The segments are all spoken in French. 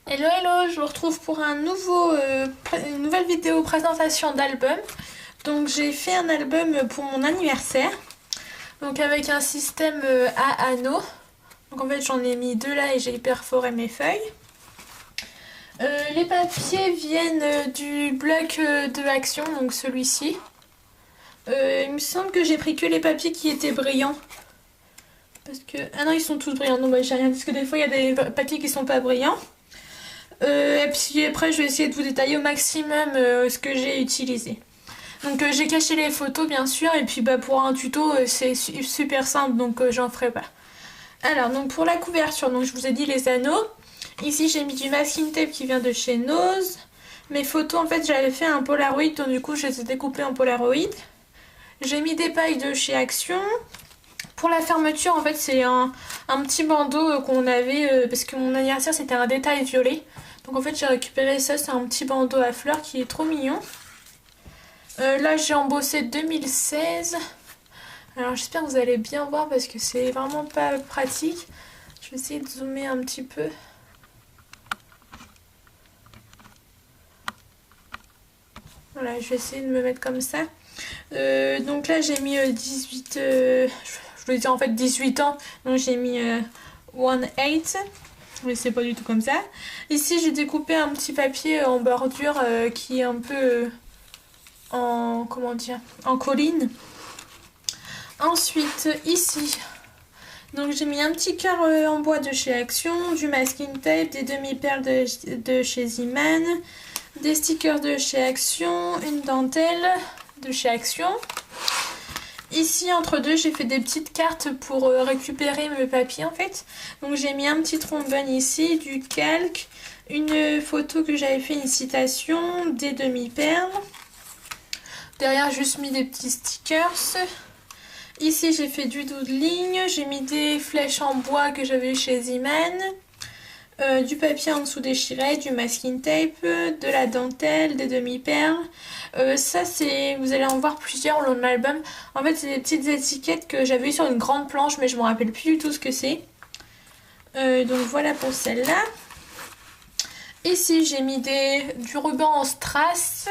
Hello hello, je vous retrouve pour une nouvelle vidéo présentation d'album. Donc j'ai fait un album pour mon anniversaire. Donc avec un système à anneaux. Donc en fait j'en ai mis deux là et j'ai perforé mes feuilles. Les papiers viennent du bloc de Action, donc celui-ci. Il me semble que j'ai pris que les papiers qui étaient brillants. Parce que... Ah non, ils sont tous brillants. Non, bah, j'ai rien dit parce que des fois il y a des papiers qui sont pas brillants. Et puis après je vais essayer de vous détailler au maximum ce que j'ai utilisé. Donc j'ai caché les photos bien sûr et puis pour un tuto c'est super simple donc j'en ferai pas. Alors donc pour la couverture, donc je vous ai dit les anneaux. Ici j'ai mis du masking tape qui vient de chez Nose. Mes photos en fait j'avais fait un Polaroid donc du coup je les ai découpées en Polaroid. J'ai mis des pailles de chez Action. Pour la fermeture en fait c'est un petit bandeau qu'on avait parce que mon anniversaire c'était un détail violet. Donc en fait j'ai récupéré ça, c'est un petit bandeau à fleurs qui est trop mignon. Là j'ai embossé 2016. Alors j'espère que vous allez bien voir parce que c'est vraiment pas pratique. Je vais essayer de zoomer un petit peu. Voilà, je vais essayer de me mettre comme ça. Donc là j'ai mis 18... je voulais dire en fait 18 ans. Donc j'ai mis 18. Mais c'est pas du tout comme ça. Ici j'ai découpé un petit papier en bordure qui est un peu en... comment dire, en colline. Ensuite ici, donc j'ai mis un petit cœur en bois de chez Action, du masking tape, des demi-perles de chez Ziman, des stickers de chez Action, une dentelle de chez Action. Ici entre deux j'ai fait des petites cartes pour récupérer mes papiers en fait. Donc j'ai mis un petit trombone ici, du calque, une photo que j'avais fait, une citation, des demi-perles. Derrière juste mis des petits stickers. Ici j'ai fait du doodling, j'ai mis des flèches en bois que j'avais eu chez Ziman. Du papier en dessous déchiré, du masking tape, de la dentelle, des demi-perles. Ça c'est, vous allez en voir plusieurs au long de l'album. En fait c'est des petites étiquettes que j'avais eues sur une grande planche mais je me rappelle plus du tout ce que c'est. Donc voilà pour celle-là. Ici j'ai mis du ruban en strass,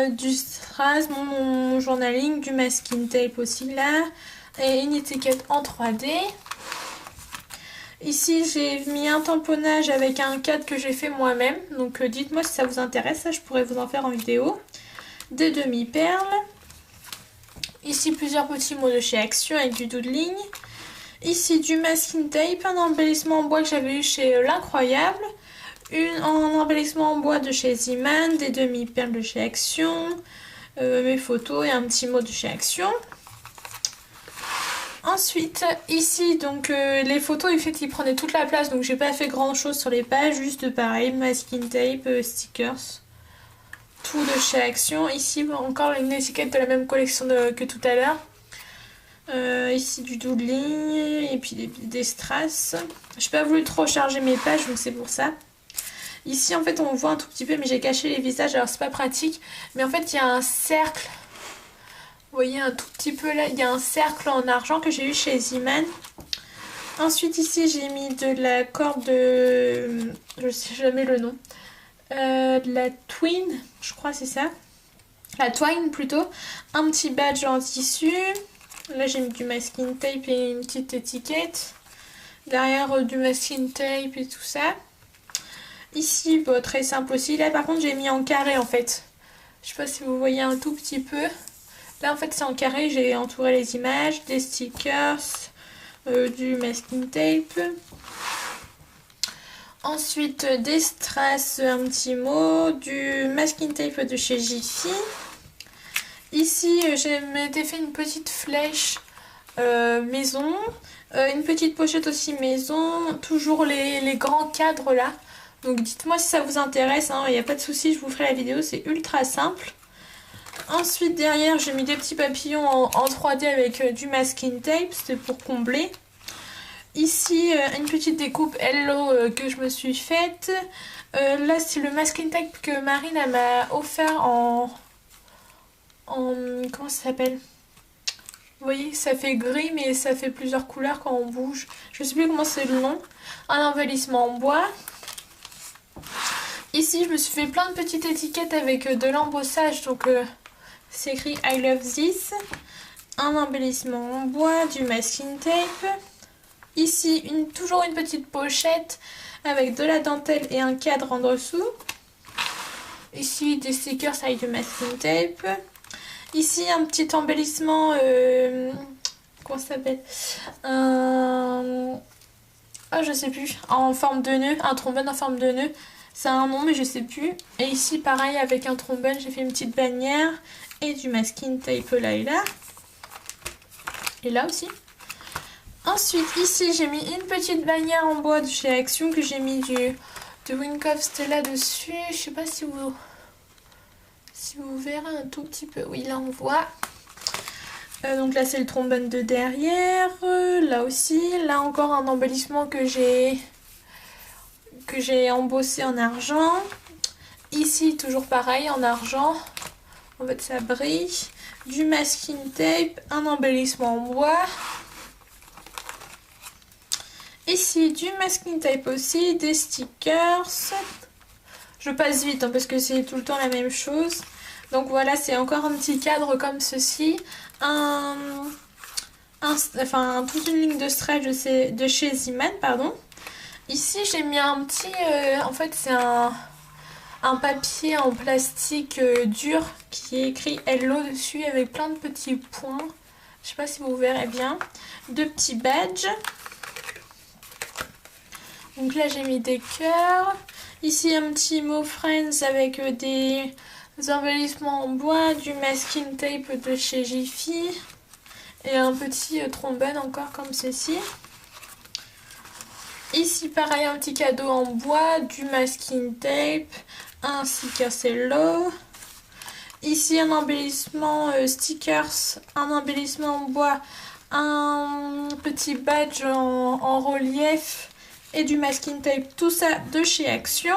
du strass, mon journaling, du masking tape aussi là, et une étiquette en 3D. Ici j'ai mis un tamponnage avec un cadre que j'ai fait moi-même, donc dites-moi si ça vous intéresse, ça je pourrais vous en faire en vidéo. Des demi-perles. Ici plusieurs petits mots de chez Action avec du doodling. Ici du masking tape, un embellissement en bois que j'avais eu chez L'Incroyable. Un embellissement en bois de chez Ziman, des demi-perles de chez Action, mes photos et un petit mot de chez Action. Ensuite, ici, donc les photos, en fait, ils prenaient toute la place, donc j'ai pas fait grand chose sur les pages, juste pareil, masking tape, stickers, tout de chez Action. Ici, encore une étiquette de la même collection que tout à l'heure. Ici, du doodling, et puis des strass. J'ai pas voulu trop charger mes pages, donc c'est pour ça. Ici, en fait, on voit un tout petit peu, mais j'ai caché les visages, alors c'est pas pratique. Mais en fait, il y a un cercle. Vous voyez un tout petit peu là, il y a un cercle en argent que j'ai eu chez Ziman. Ensuite ici j'ai mis de la corde de... je sais jamais le nom. De la twine, je crois c'est ça. La twine plutôt. Un petit badge en tissu. Là j'ai mis du masking tape et une petite étiquette. Derrière du masking tape et tout ça. Ici, bon, très simple aussi. Là par contre j'ai mis en carré en fait. Je sais pas si vous voyez un tout petit peu. Là en fait c'est en carré, j'ai entouré les images, des stickers, du masking tape. Ensuite des strass, un petit mot, du masking tape de chez Jiffy. Ici j'ai m'étais fait une petite flèche maison, une petite pochette aussi maison, toujours les grands cadres là. Donc dites-moi si ça vous intéresse, il n'y a pas de souci, je vous ferai la vidéo, c'est ultra simple. Ensuite derrière j'ai mis des petits papillons en 3D avec du masking tape, c'était pour combler. Ici une petite découpe Hello que je me suis faite. Là c'est le masking tape que Marine m'a offert en... comment ça s'appelle? Vous voyez ça fait gris mais ça fait plusieurs couleurs quand on bouge. Je sais plus comment c'est le nom. Un embellissement en bois. Ici, je me suis fait plein de petites étiquettes avec de l'embossage, donc c'est écrit I love this. Un embellissement en bois, du masking tape. Ici, toujours une petite pochette avec de la dentelle et un cadre en dessous. Ici, des stickers avec du masking tape. Ici, un petit embellissement, comment ça s'appelle, ah, je sais plus, en forme de nœud, un trombone en forme de nœud. Ça a un nom mais je sais plus. Et ici pareil avec un trombone, j'ai fait une petite bannière et du masking tape là et là. Et là aussi. Ensuite ici j'ai mis une petite bannière en bois de chez Action que j'ai mis de Wink of Stella dessus. Je sais pas si vous verrez un tout petit peu. Oui là on voit. Donc là c'est le trombone de derrière. Là aussi. Là encore un embellissement que j'ai embossé en argent. Ici toujours pareil en argent. En fait ça brille. Du masking tape. Un embellissement en bois. Ici du masking tape aussi. Des stickers. Je passe vite hein, parce que c'est tout le temps la même chose. Donc voilà, c'est encore un petit cadre comme ceci. Toute une ligne de stretch de chez Ziman, pardon. Ici j'ai mis un petit, en fait c'est un papier en plastique dur qui est écrit Hello dessus avec plein de petits points. Je sais pas si vous verrez bien. Deux petits badges. Donc là j'ai mis des cœurs. Ici un petit mot Friends avec des embellissements en bois, du masking tape de chez Jiffy et un petit trombone encore comme ceci. Ici pareil un petit cadeau en bois, du masking tape, un sticker cello. Ici un embellissement stickers, un embellissement en bois, un petit badge en relief et du masking tape, tout ça de chez Action.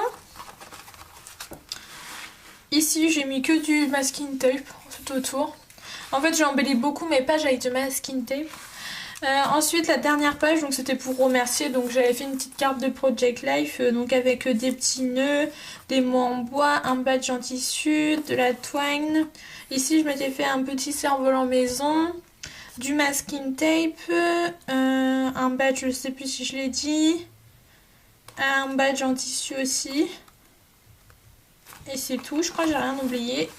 Ici j'ai mis que du masking tape tout autour. En fait j'ai embelli beaucoup mes pages avec du masking tape. Ensuite la dernière page, donc c'était pour remercier, donc j'avais fait une petite carte de Project Life, donc avec des petits nœuds, des mots en bois, un badge en tissu, de la twine. Ici je m'étais fait un petit cerf-volant maison, du masking tape, un badge, je sais plus si je l'ai dit, un badge en tissu aussi. Et c'est tout, je crois que j'ai rien oublié.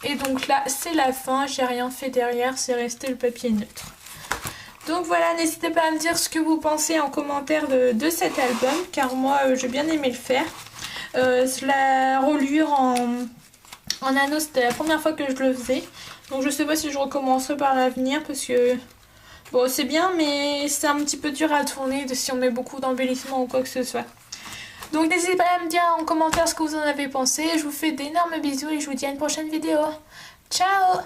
Et donc là c'est la fin, j'ai rien fait derrière, c'est resté le papier neutre. Donc voilà, n'hésitez pas à me dire ce que vous pensez en commentaire de cet album, car moi j'ai bien aimé le faire. La reliure en anneau, c'était la première fois que je le faisais. Donc je sais pas si je recommencerai par l'avenir, parce que bon c'est bien, mais c'est un petit peu dur à tourner si on met beaucoup d'embellissements ou quoi que ce soit. Donc n'hésitez pas à me dire en commentaire ce que vous en avez pensé. Je vous fais d'énormes bisous et je vous dis à une prochaine vidéo. Ciao!